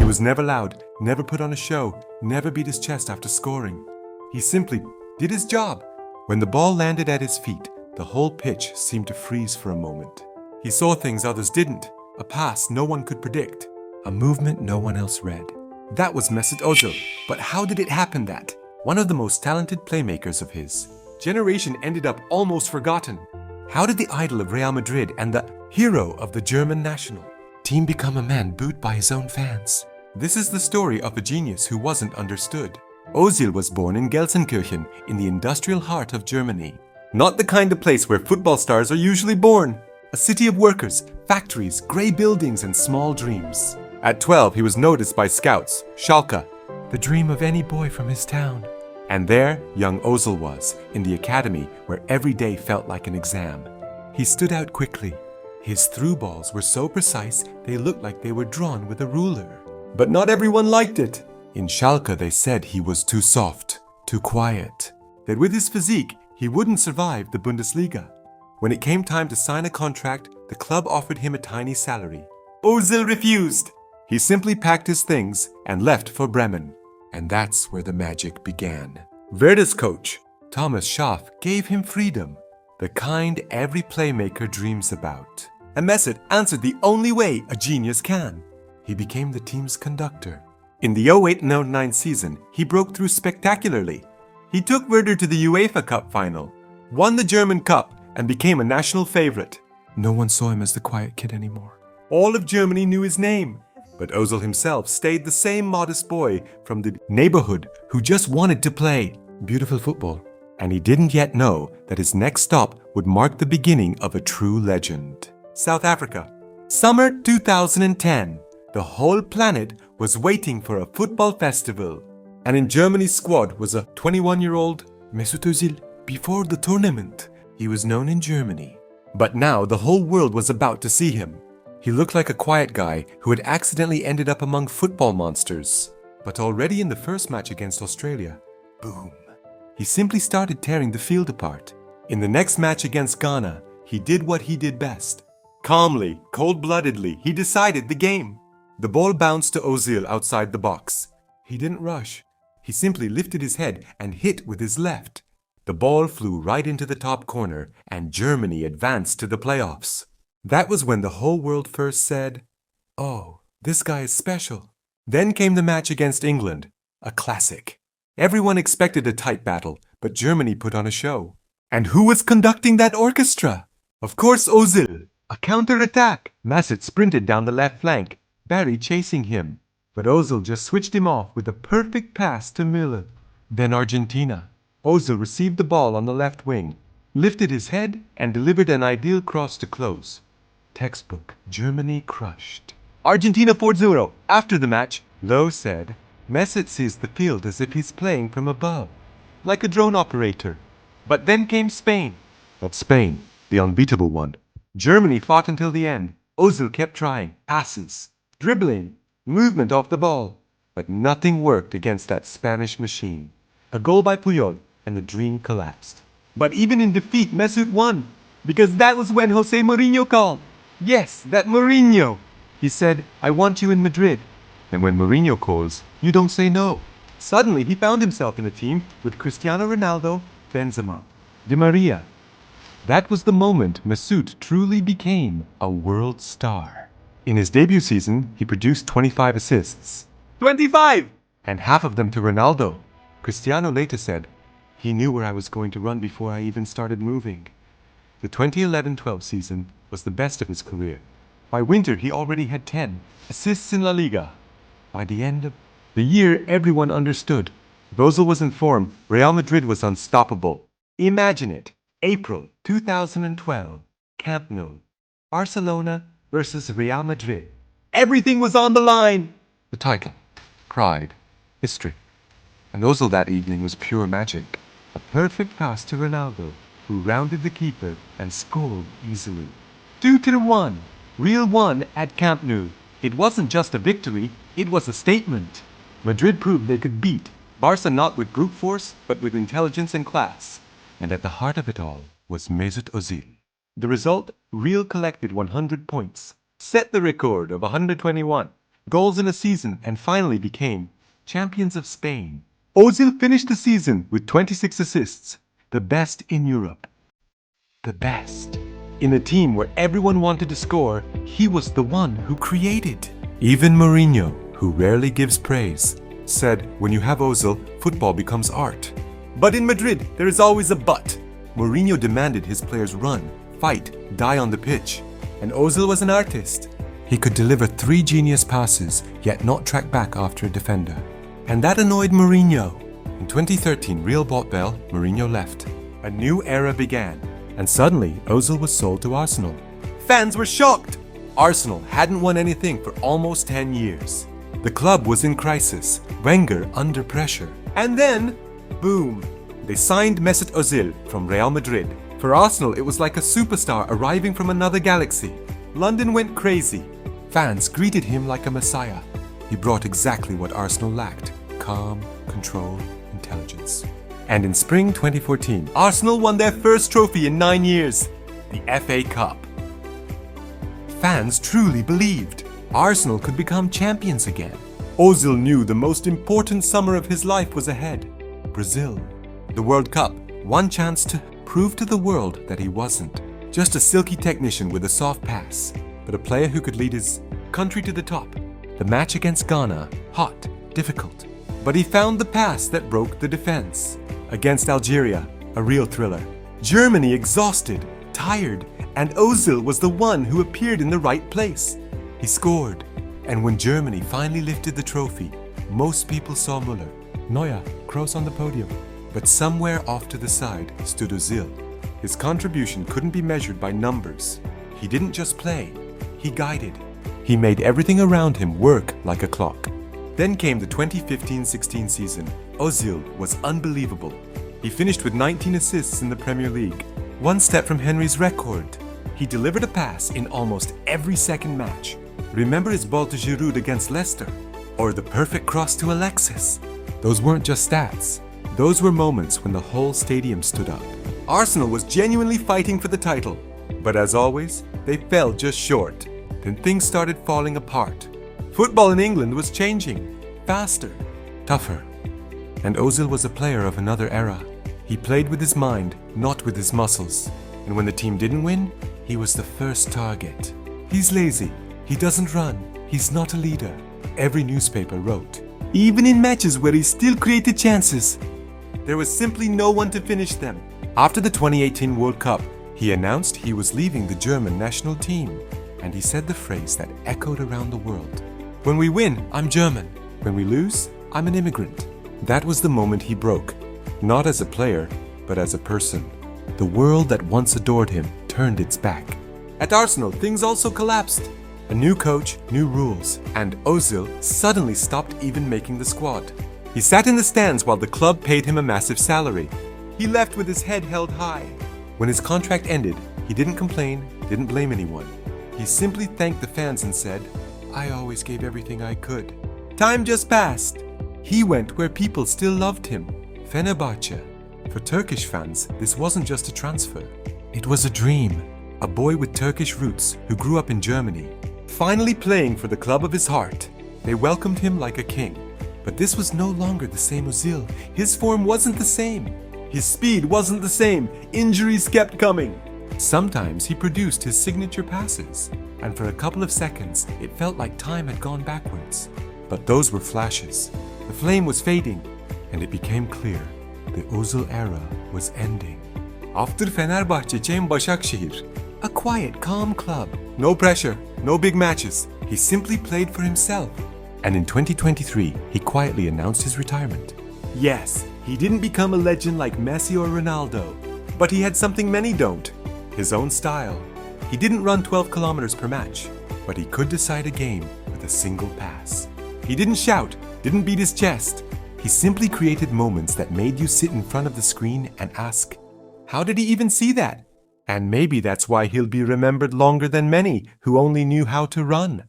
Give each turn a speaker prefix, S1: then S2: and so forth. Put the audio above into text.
S1: was never loud, never put on a show, never beat his chest after scoring. He simply did his job. When the ball landed at his feet, the whole pitch seemed to freeze for a moment. He saw things others didn't, a pass no one could predict, a movement no one else read. That was Mesut Özil, but how did it happen that, one of the most talented playmakers of his generation, ended up almost forgotten? How did the idol of Real Madrid and the hero of the German national team become a man booed by his own fans? This is the story of a genius who wasn't understood. Özil was born in Gelsenkirchen, in the industrial heart of Germany. Not the kind of place where football stars are usually born. A city of workers, factories, grey buildings and small dreams. At 12, he was noticed by scouts, Schalke, the dream of any boy from his town. And there, young Özil was, in the academy where every day felt like an exam. He stood out quickly. His through balls were so precise, they looked like they were drawn with a ruler. But not everyone liked it. In Schalke, they said he was too soft, too quiet, that with his physique, he wouldn't survive the Bundesliga. When it came time to sign a contract, the club offered him a tiny salary. Özil refused. He simply packed his things and left for Bremen. And that's where the magic began. Werder's coach, Thomas Schaaf, gave him freedom, the kind every playmaker dreams about. And Mesut answered the only way a genius can. He became the team's conductor. In the 08-09 season, he broke through spectacularly. He took Werder to the UEFA Cup final, won the German Cup, and became a national favorite. No one saw him as the quiet kid anymore. All of Germany knew his name. But Özil himself stayed the same modest boy from the neighborhood who just wanted to play beautiful football. And he didn't yet know that his next stop would mark the beginning of a true legend. South Africa. Summer 2010. The whole planet was waiting for a football festival. And in Germany's squad was a 21-year-old Mesut Özil. Before the tournament, he was known in Germany. But now the whole world was about to see him. He looked like a quiet guy who had accidentally ended up among football monsters. But already in the first match against Australia, boom, he simply started tearing the field apart. In the next match against Ghana, he did what he did best. Calmly, cold-bloodedly, he decided the game. The ball bounced to Özil outside the box. He didn't rush. He simply lifted his head and hit with his left. The ball flew right into the top corner, and Germany advanced to the playoffs. That was when the whole world first said, "Oh, this guy is special." Then came the match against England, a classic. Everyone expected a tight battle, but Germany put on a show. And who was conducting that orchestra? Of course, Özil. A counter-attack. Mesut sprinted down the left flank, Barry chasing him. But Özil just switched him off with a perfect pass to Müller. Then Argentina. Özil received the ball on the left wing, lifted his head, and delivered an ideal cross to close. Textbook. Germany crushed. Argentina 4-0. After the match, Lowe said, Mesut sees the field as if he's playing from above, like a drone operator. But then came Spain. Not Spain, the unbeatable one. Germany fought until the end. Özil kept trying. Passes, dribbling, movement off the ball. But nothing worked against that Spanish machine. A goal by Puyol, and the dream collapsed. But even in defeat, Mesut won. Because that was when Jose Mourinho called. Yes, that Mourinho. He said, I want you in Madrid. And when Mourinho calls, you don't say no. Suddenly, he found himself in a team with Cristiano Ronaldo, Benzema, Di Maria. That was the moment Mesut truly became a world star. In his debut season, he produced 25 assists. 25! And half of them to Ronaldo. Cristiano later said, he knew where I was going to run before I even started moving. The 2011-12 season was the best of his career. By winter, he already had 10 assists in La Liga. By the end of the year, everyone understood. If Özil was in form, Real Madrid was unstoppable. Imagine it. April 2012. Camp Nou. Barcelona versus Real Madrid. Everything was on the line. The title, pride, history. And Özil that evening was pure magic. A perfect pass to Ronaldo, who rounded the keeper and scored easily. 2-1. Real won at Camp Nou. It wasn't just a victory, it was a statement. Madrid proved they could beat Barca not with brute force, but with intelligence and class. And at the heart of it all was Mesut Özil. The result, Real collected 100 points, set the record of 121, goals in a season, and finally became champions of Spain. Özil finished the season with 26 assists, the best in Europe. The best. In a team where everyone wanted to score, he was the one who created. Even Mourinho, who rarely gives praise, said when you have Özil, football becomes art. But in Madrid, there is always a but. Mourinho demanded his players run, fight, die on the pitch. And Özil was an artist. He could deliver 3 genius passes, yet not track back after a defender. And that annoyed Mourinho. In 2013, Real bought Bell, Mourinho left. A new era began. And suddenly, Özil was sold to Arsenal. Fans were shocked! Arsenal hadn't won anything for almost 10 years. The club was in crisis, Wenger under pressure. And then, boom! They signed Mesut Özil from Real Madrid. For Arsenal, it was like a superstar arriving from another galaxy. London went crazy. Fans greeted him like a messiah. He brought exactly what Arsenal lacked: calm, control, intelligence. And in spring 2014, Arsenal won their first trophy in 9 years, the FA Cup. Fans truly believed Arsenal could become champions again. Özil knew the most important summer of his life was ahead: Brazil. The World Cup, one chance to prove to the world that he wasn't just a silky technician with a soft pass, but a player who could lead his country to the top. The match against Ghana, hot, difficult, but he found the pass that broke the defense. Against Algeria, a real thriller. Germany exhausted, tired, and Özil was the one who appeared in the right place. He scored, and when Germany finally lifted the trophy, most people saw Müller, Neuer, Kroos on the podium. But somewhere off to the side stood Özil. His contribution couldn't be measured by numbers. He didn't just play, he guided. He made everything around him work like a clock. Then came the 2015-16 season. Özil was unbelievable. He finished with 19 assists in the Premier League, one step from Henry's record. He delivered a pass in almost every second match. Remember his ball to Giroud against Leicester? Or the perfect cross to Alexis? Those weren't just stats. Those were moments when the whole stadium stood up. Arsenal was genuinely fighting for the title. But as always, they fell just short. Then things started falling apart. Football in England was changing. Faster. Tougher. And Özil was a player of another era. He played with his mind, not with his muscles. And when the team didn't win, he was the first target. He's lazy. He doesn't run. He's not a leader. Every newspaper wrote. Even in matches where he still created chances, there was simply no one to finish them. After the 2018 World Cup, he announced he was leaving the German national team. And he said the phrase that echoed around the world. When we win, I'm German. When we lose, I'm an immigrant. That was the moment he broke. Not as a player, but as a person. The world that once adored him turned its back. At Arsenal, things also collapsed. A new coach, new rules, and Özil suddenly stopped even making the squad. He sat in the stands while the club paid him a massive salary. He left with his head held high. When his contract ended, he didn't complain, didn't blame anyone. He simply thanked the fans and said, "I always gave everything I could." Time just passed. He went where people still loved him. Fenerbahce. For Turkish fans, this wasn't just a transfer. It was a dream. A boy with Turkish roots who grew up in Germany. Finally playing for the club of his heart. They welcomed him like a king. But this was no longer the same Özil. His form wasn't the same. His speed wasn't the same. Injuries kept coming. Sometimes he produced his signature passes. And for a couple of seconds, it felt like time had gone backwards. But those were flashes. The flame was fading. And it became clear. The Özil era was ending. After Fenerbahce came Başakşehir. A quiet, calm club. No pressure, no big matches. He simply played for himself. And in 2023, he quietly announced his retirement. Yes, he didn't become a legend like Messi or Ronaldo, but he had something many don't: his own style. He didn't run 12 kilometers per match, but he could decide a game with a single pass. He didn't shout, didn't beat his chest. He simply created moments that made you sit in front of the screen and ask, how did he even see that? And maybe that's why he'll be remembered longer than many who only knew how to run.